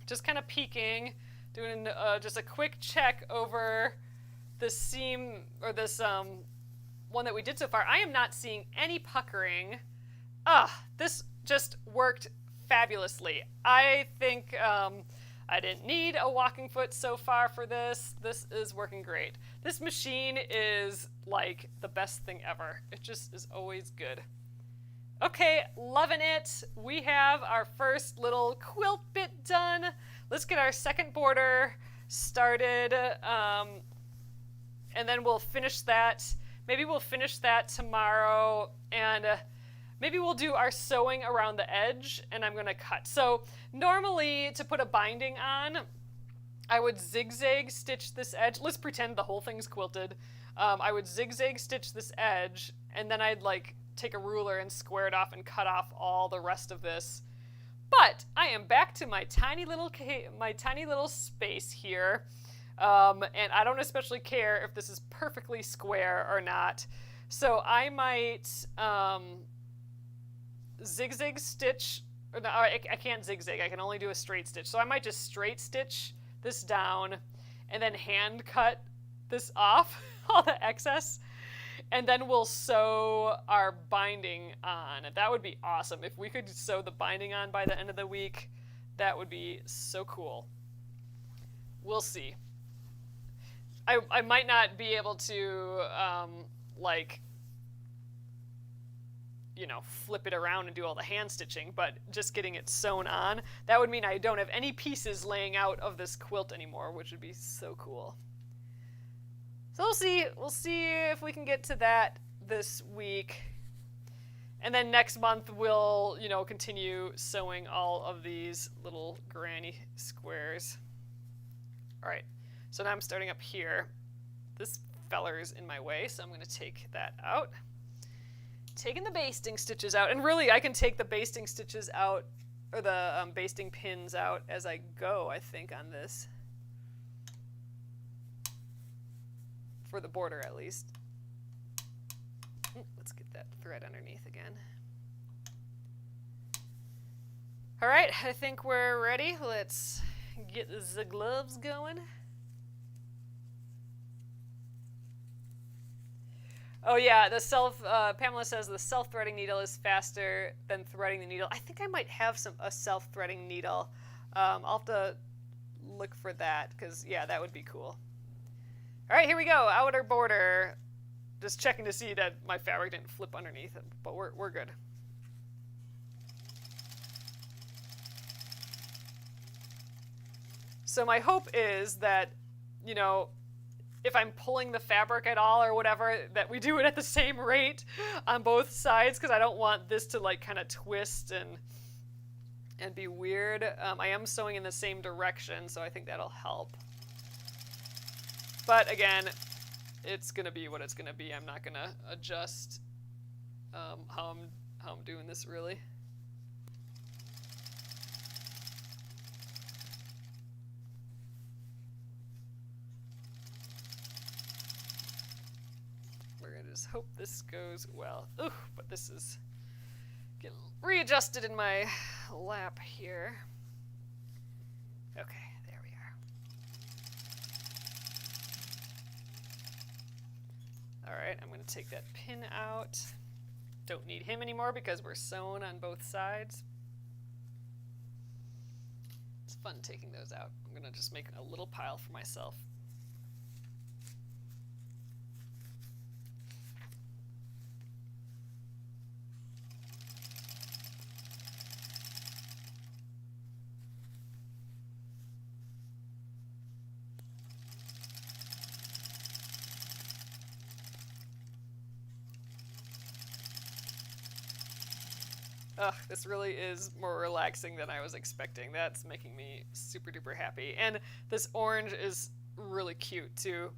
just kind of peeking, doing just a quick check over this seam, or this one that we did so far. I am not seeing any puckering. This just worked fabulously. I think I didn't need a walking foot so far for this. This is working great. This machine is like the best thing ever. It just is always good. Okay, loving it. We have our first little quilt bit done. Let's get our second border started, and then we'll finish that. Maybe we'll finish that tomorrow, and maybe we'll do our sewing around the edge, and I'm gonna cut. So normally to put a binding on, I would zigzag stitch this edge. Let's pretend the whole thing's quilted. I would zigzag stitch this edge, and then I'd like take a ruler and square it off and cut off all the rest of this. But I am back to my tiny little space here, and I don't especially care if this is perfectly square or not. So I might zigzag stitch. Or no, I can't zigzag. I can only do a straight stitch. So I might just straight stitch this down, and then hand cut this off, all the excess. And then we'll sew our binding on. That would be awesome. If we could sew the binding on by the end of the week, that would be so cool. We'll see. I might not be able to, like, you know, flip it around and do all the hand stitching, but just getting it sewn on, that would mean I don't have any pieces laying out of this quilt anymore, which would be so cool. So we'll see if we can get to that this week. And then next month we'll, you know, continue sewing all of these little granny squares. All right, so now I'm starting up here. This feller's in my way, so I'm going to take that out. Taking the basting stitches out, and really I can take the basting stitches out, or the basting pins out as I go, I think, on this. For the border, at least. Let's get that thread underneath again. All right, I think we're ready. Let's get the gloves going. Oh yeah, Pamela says the self-threading needle is faster than threading the needle. I think I might have a self-threading needle. I'll have to look for that, because yeah, that would be cool. All right, here we go, outer border. Just checking to see that my fabric didn't flip underneath it, but we're good. So my hope is that, you know, if I'm pulling the fabric at all or whatever, that we do it at the same rate on both sides, because I don't want this to like kind of twist and be weird. I am sewing in the same direction, so I think that'll help. But again, it's gonna be what it's gonna be. I'm not gonna adjust how I'm doing this really. We're gonna just hope this goes well. Ooh, but this is getting readjusted in my lap here. Okay. All right, I'm going to take that pin out. Don't need him anymore because we're sewn on both sides. It's fun taking those out. I'm going to just make a little pile for myself. Ugh, this really is more relaxing than I was expecting. That's making me super duper happy. And this orange is really cute too.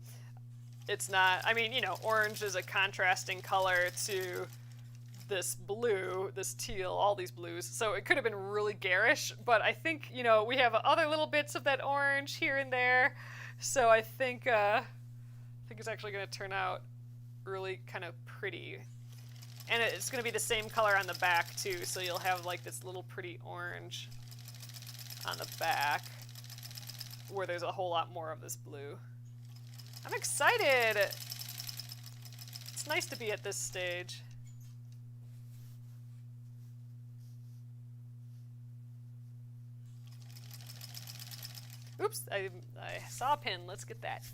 It's not, I mean, you know, orange is a contrasting color to this blue, this teal, all these blues. So it could have been really garish, but I think, you know, we have other little bits of that orange here and there. So I think it's actually going to turn out really kind of pretty. And it's going to be the same color on the back too, so you'll have like this little pretty orange on the back where there's a whole lot more of this blue. I'm excited! It's nice to be at this stage. Oops, I saw a pin. Let's get that.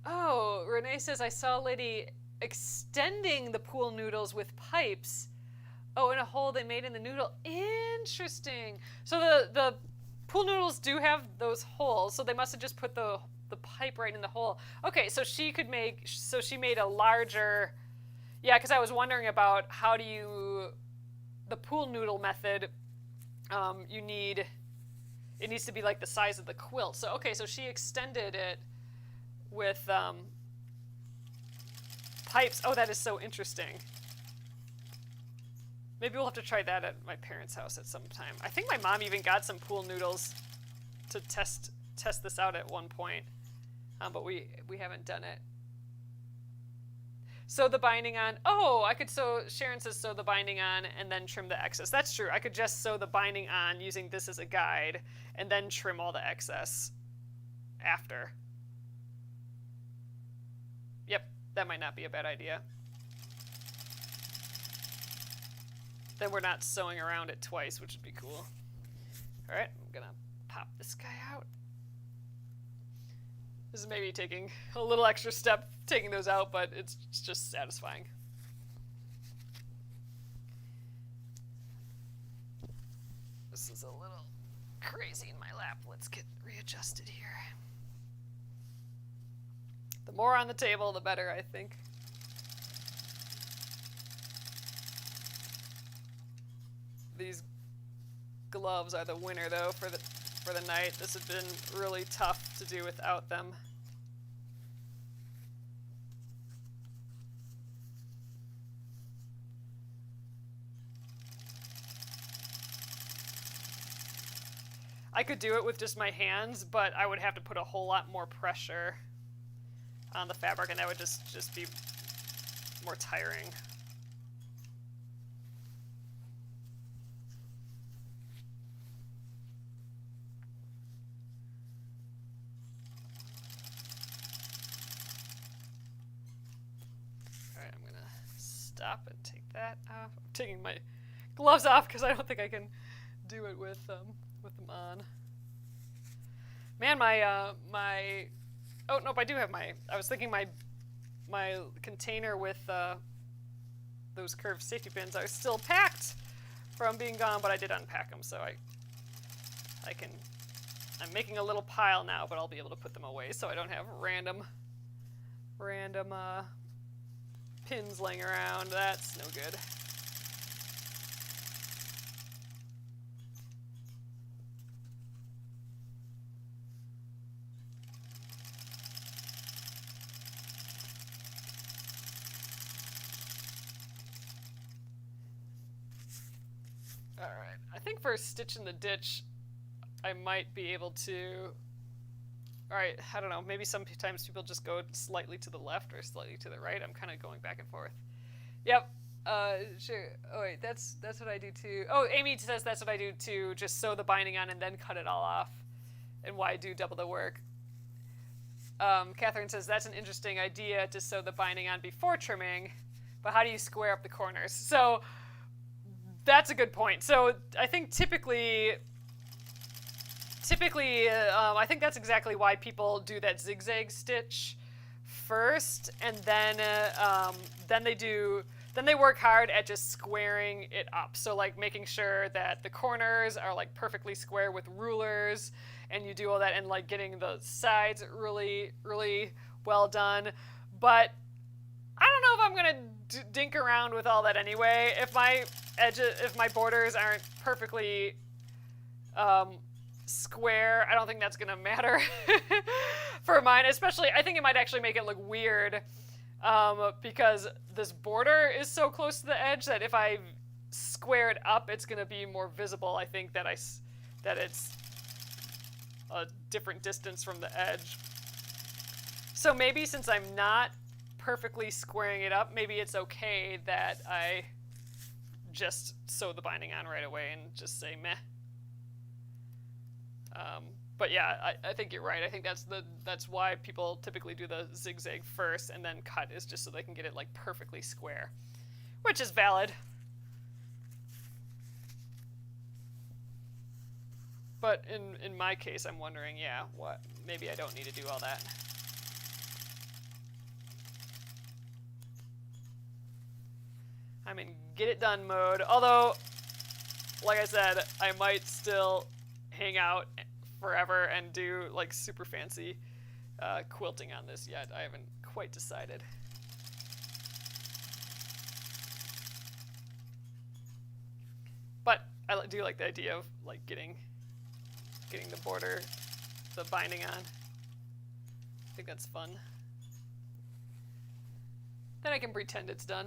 Oh, Renee says, I saw a lady extending the pool noodles with pipes. Oh, in a hole they made in the noodle. Interesting. So the pool noodles do have those holes, so they must have just put the pipe right in the hole. Okay, so she made a larger, yeah, because I was wondering about how do you, the pool noodle method, it needs to be like the size of the quilt. So, okay, so she extended it with pipes. Oh, that is so interesting. Maybe we'll have to try that at my parents' house at some time. I think my mom even got some pool noodles to test this out at one point, but we haven't done it. Sew the binding on. Oh, I could sew, Sharon says sew the binding on and then trim the excess. That's true. I could just sew the binding on using this as a guide and then trim all the excess after. Yep, that might not be a bad idea. Then we're not sewing around it twice, which would be cool. All right, I'm gonna pop this guy out. This is maybe taking a little extra step taking those out, but it's just satisfying. This is a little crazy in my lap. Let's get readjusted here. The more on the table, the better, I think. These gloves are the winner, though, for the night. This has been really tough to do without them. I could do it with just my hands, but I would have to put a whole lot more pressure on the fabric, and that would just be more tiring. All right, I'm gonna stop and take that off. I'm taking my gloves off because I don't think I can do it with them on. Man, oh nope, I do have I was thinking my container with those curved safety pins are still packed from being gone, but I did unpack them, so I'm making a little pile now, but I'll be able to put them away so I don't have random pins laying around. That's no good. Alright, I think for Stitch in the Ditch, I might be able to... Alright, I don't know, maybe sometimes people just go slightly to the left or slightly to the right. I'm kind of going back and forth. Yep, sure. Oh wait, that's what I do too. Oh, Amy says that's what I do too, just sew the binding on and then cut it all off. And why do double the work? Catherine says that's an interesting idea to sew the binding on before trimming, but how do you square up the corners? So... That's a good point. So I think typically, I think that's exactly why people do that zigzag stitch first, and then they work hard at just squaring it up. So like making sure that the corners are like perfectly square with rulers, and you do all that, and like getting the sides really, really well done. But I don't know if I'm gonna dink around with all that anyway. If my borders aren't perfectly square, I don't think that's gonna matter for mine. Especially, I think it might actually make it look weird because this border is so close to the edge that if I square it up, it's gonna be more visible. I think that it's a different distance from the edge. So maybe since I'm not perfectly squaring it up, maybe it's okay that I just sew the binding on right away and just say meh. But yeah, I think you're right. I think that's why people typically do the zigzag first and then cut, is just so they can get it like perfectly square, which is valid. But in my case, I'm wondering, yeah, what? Maybe I don't need to do all that. I'm in get it done mode, although, like I said, I might still hang out forever and do like super fancy quilting on this yet. I haven't quite decided. But I do like the idea of like getting the border, the binding on. I think that's fun. Then I can pretend it's done.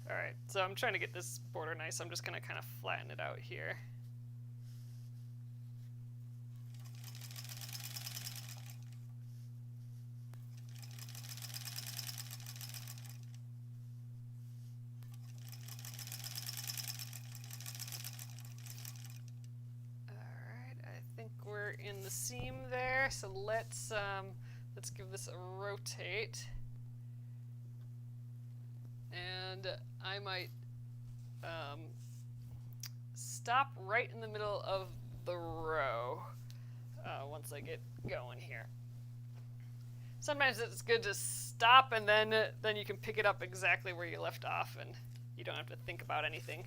Alright, so I'm trying to get this border nice. I'm just going to kind of flatten it out here. Alright, I think we're in the seam there, so let's give this a rotate. and I might stop right in the middle of the row once I get going here. Sometimes it's good to stop and then you can pick it up exactly where you left off and you don't have to think about anything.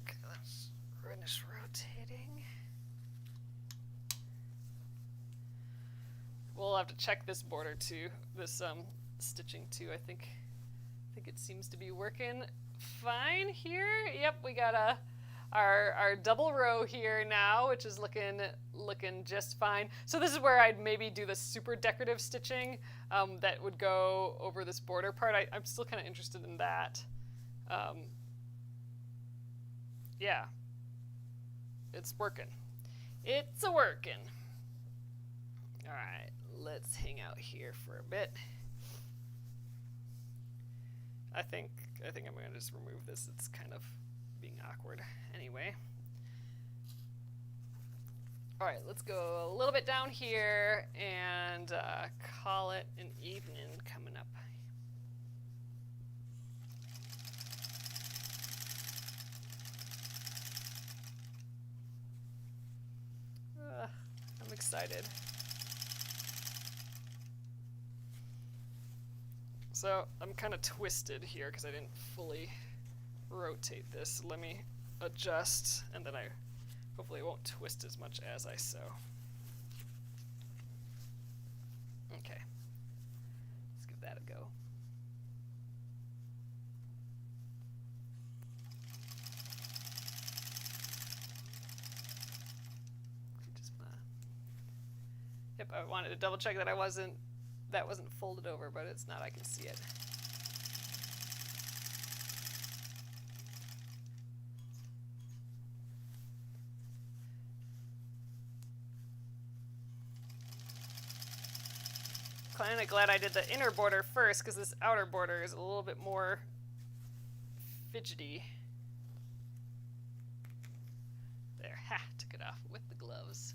Okay, let's finish rotating. We'll have to check this border too, this stitching too. I think it seems to be working fine here. Yep, we got our double row here now, which is looking just fine. So this is where I'd maybe do the super decorative stitching that would go over this border part. I'm still kind of interested in that. Yeah, it's working. It's a working. All right, let's hang out here for a bit. I think I'm going to just remove this. It's kind of being awkward anyway. All right, let's go a little bit down here and call it an evening coming up. I'm excited. So I'm kind of twisted here because I didn't fully rotate this. Let me adjust, and then hopefully it won't twist as much as I sew. Okay, let's give that a go. Yep, I wanted to double check that that wasn't folded over, but it's not. I can see it. Kind of glad I did the inner border first because this outer border is a little bit more fidgety. There, ha, took it off with the gloves.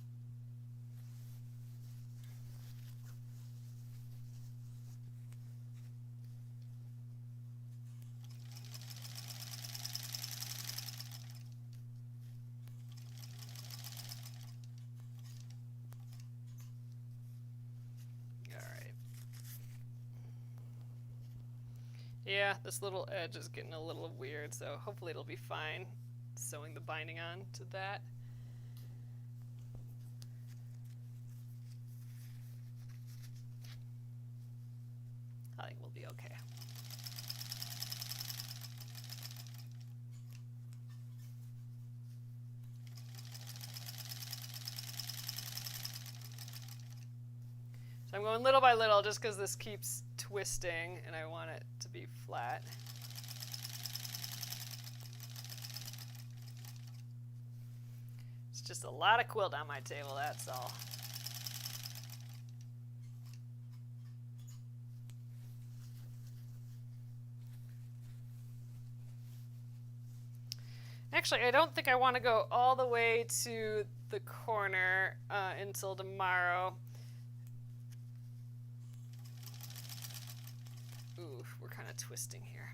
Yeah, this little edge is getting a little weird, so hopefully it'll be fine sewing the binding on to that. I think we'll be okay. So I'm going little by little just because this keeps twisting and I want it to be flat. It's just a lot of quilt on my table, that's all. Actually, I don't think I want to go all the way to the corner until tomorrow. Ooh, we're kind of twisting here.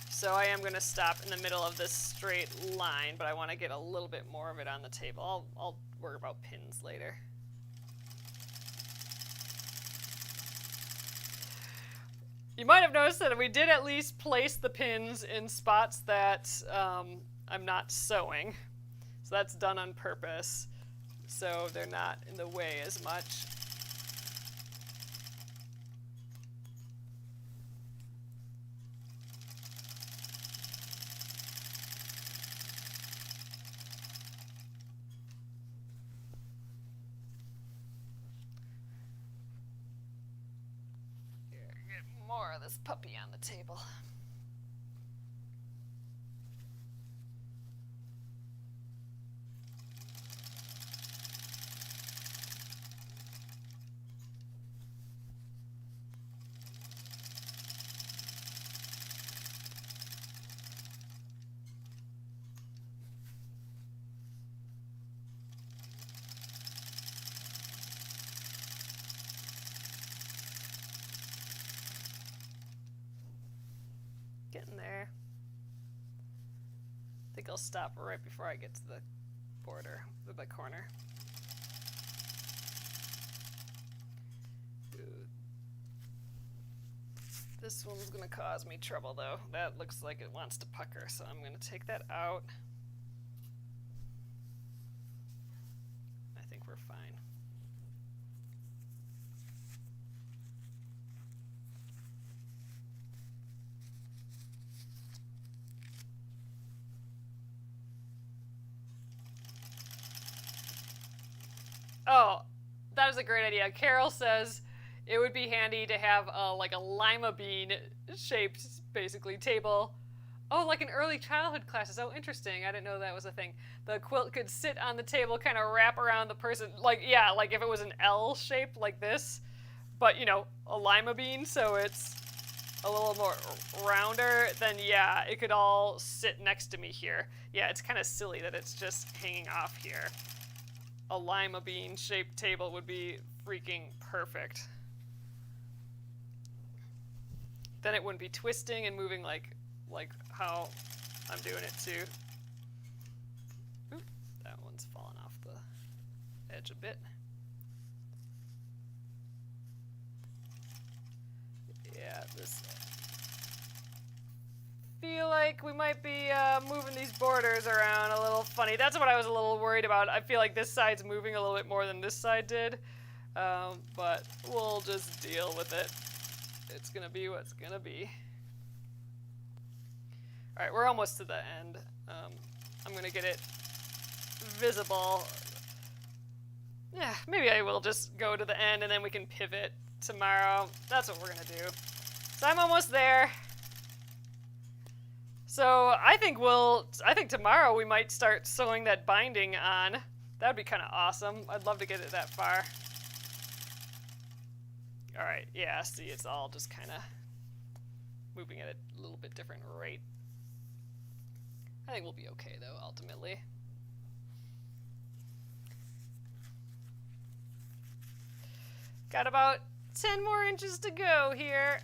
So I am going to stop in the middle of this straight line, but I want to get a little bit more of it on the table. I'll worry about pins later. You might have noticed that we did at least place the pins in spots that I'm not sewing. So that's done on purpose, so they're not in the way as much. More of this puppy on the table. getting there. I think I'll stop right before I get to the border, the corner. Ooh. This one's gonna cause me trouble though. That looks like it wants to pucker, so I'm gonna take that out. I think we're fine. Oh, that is a great idea. Carol says it would be handy to have like a lima bean shaped, basically, table. Oh, like in early childhood classes. Oh, interesting. I didn't know that was a thing. The quilt could sit on the table, kind of wrap around the person. Like, yeah, like if it was an L shape like this, but, you know, a lima bean, so it's a little more rounder, then yeah, it could all sit next to me here. Yeah, it's kind of silly that it's just hanging off here. A lima bean shaped table would be freaking perfect. Then it wouldn't be twisting and moving like how I'm doing it too. Oop, that one's falling off the edge a bit. Yeah, this. Feel like we might be moving these borders around a little funny. That's what I was a little worried about. I feel like this side's moving a little bit more than this side did, but we'll just deal with it. It's gonna be what's gonna be. All right, we're almost to the end. I'm gonna get it visible. Yeah, maybe I will just go to the end and then we can pivot tomorrow. That's what we're gonna do. So I'm almost there. So I think tomorrow we might start sewing that binding on. That would be kind of awesome. I'd love to get it that far. All right, yeah, see, it's all just kind of moving at a little bit different rate. I think we'll be okay though, ultimately. Got about 10 more inches to go here.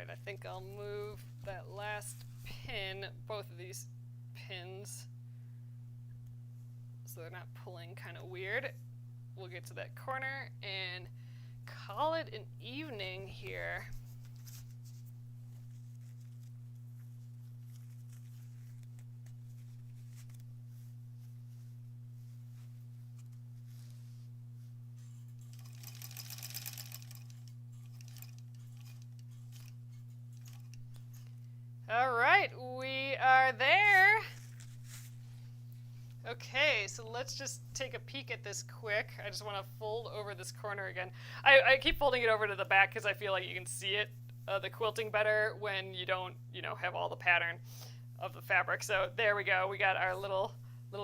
I think I'll move that last pin, both of these pins, so they're not pulling kind of weird. We'll get to that corner and call it an evening here. All right, we are there. Okay, so let's just take a peek at this quick. I just want to fold over this corner again. I keep folding it over to the back because I feel like you can see it, the quilting better when you don't, have all the pattern of the fabric. So there we go. We got our little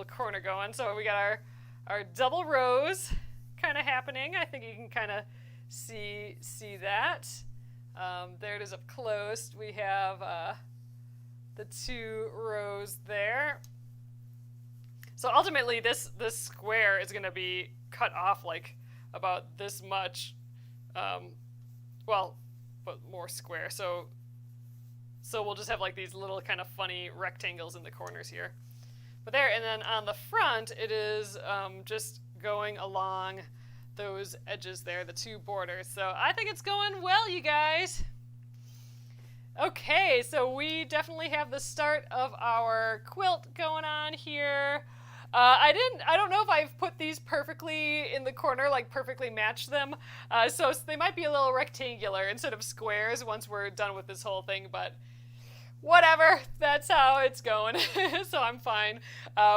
corner going. So we got our double rows kind of happening. I think you can kind of see that. There it is up close. We have the 2 rows there. So ultimately this square is going to be cut off like about this much, well, but more square. So we'll just have like these little kind of funny rectangles in the corners here. But there, and then on the front it is just going along those edges there, the 2 borders. So I think it's going well, you guys. Okay, so we definitely have the start of our quilt going on here. I don't know if I've put these perfectly in the corner, like perfectly matched them. So they might be a little rectangular instead of squares once we're done with this whole thing, but whatever, that's how it's going. So I'm fine.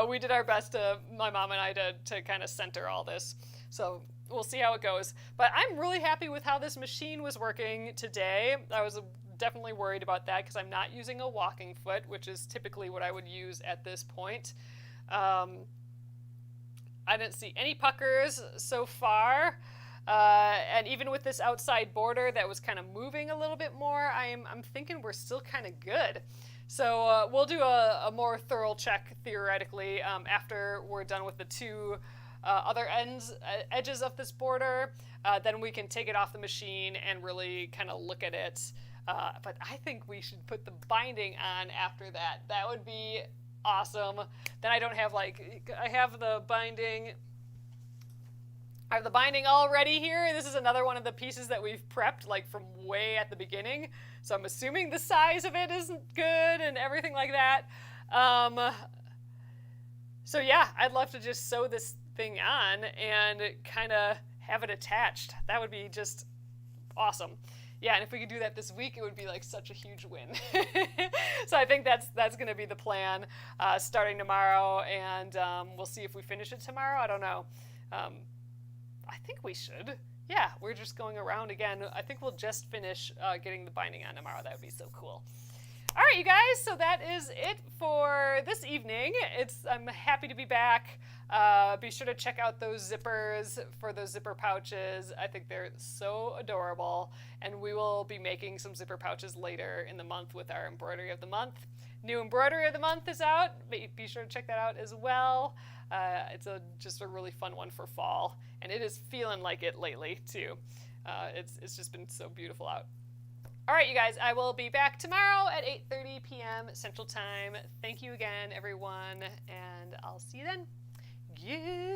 We did our best, my mom and I, to kind of center all this. So we'll see how it goes. But I'm really happy with how this machine was working today. I was definitely worried about that because I'm not using a walking foot, which is typically what I would use at this point. I didn't see any puckers so far. And even with this outside border that was kind of moving a little bit more, I'm thinking we're still kind of good. So we'll do a more thorough check theoretically after we're done with the two other edges of this border. Then we can take it off the machine and really kind of look at it. But I think we should put the binding on after that. That would be awesome. Then I don't have I have the binding. I have the binding all ready here. This is another one of the pieces that we've prepped from way at the beginning. So I'm assuming the size of it isn't good and everything like that. So yeah, I'd love to just sew this thing on and kind of have it attached. That would be just awesome. Yeah, and if we could do that this week, it would be such a huge win. So I think that's going to be the plan starting tomorrow, and we'll see if we finish it tomorrow. I don't know. I think we should. Yeah, we're just going around again. I think we'll just finish getting the binding on tomorrow. That would be so cool. All right, you guys, so that is it for this evening. I'm happy to be back. Be sure to check out those zippers for those zipper pouches. I think they're so adorable, and we will be making some zipper pouches later in the month with our Embroidery of the Month. New Embroidery of the Month is out. Be sure to check that out as well. It's just a really fun one for fall, and it is feeling like it lately, too. It's just been so beautiful out. All right, you guys, I will be back tomorrow at 8:30 p.m. Central Time. Thank you again, everyone, and I'll see you then. Yeah.